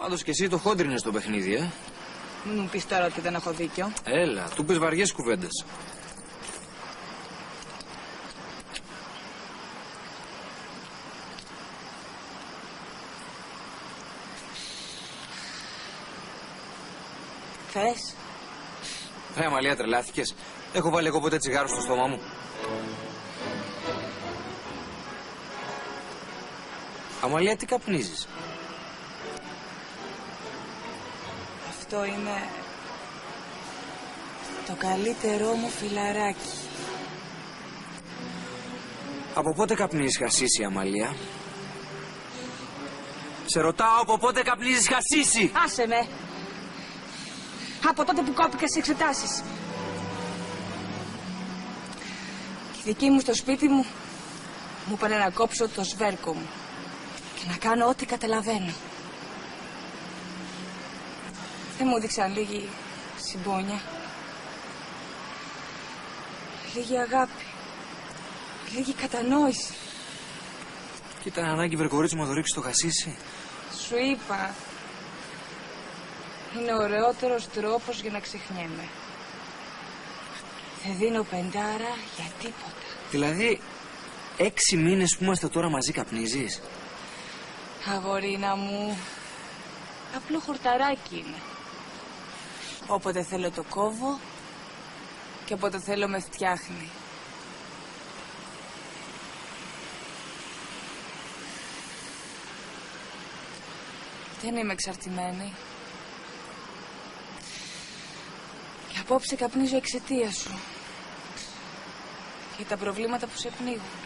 Πάντως και εσύ το χόντρινες στο παιχνίδι, Μην μου πεις τώρα ότι δεν έχω δίκιο. Έλα, του πες βαριές κουβέντες. Θες? Αμαλία, τρελάθηκες. Έχω βάλει εγώ ποτέ τσιγάρο στο στόμα μου. Αμαλία, τι καπνίζεις? Αυτό είναι το καλύτερό μου φιλαράκι. Από πότε καπνίζεις χασίσι, Αμαλία? Σε ρωτάω από πότε καπνίζεις χασίσι? Άσε με! Από τότε που κόπηκα σε εξετάσεις. Και οι δικοί μου στο σπίτι μου μου είπανε να κόψω το σβέρκο μου και να κάνω ό,τι καταλαβαίνω. Δεν μου δείξαν λίγη συμπόνια, λίγη αγάπη, λίγη κατανόηση. Και ήταν ανάγκη, βρε κορίτσι μου, να το ρίξεις το χασίσι. Σου είπα, είναι ο ωραιότερος τρόπος για να ξεχνιέμαι. Δεν δίνω πεντάρα για τίποτα. Δηλαδή, 6 μήνες που είμαστε τώρα μαζί καπνίζεις? Αγορίνα μου, απλό χορταράκι είναι. Όποτε θέλω το κόβω και όποτε θέλω με φτιάχνει. Δεν είμαι εξαρτημένη. Και απόψε καπνίζω εξαιτίας σου. Για τα προβλήματα που σε πνίγουν.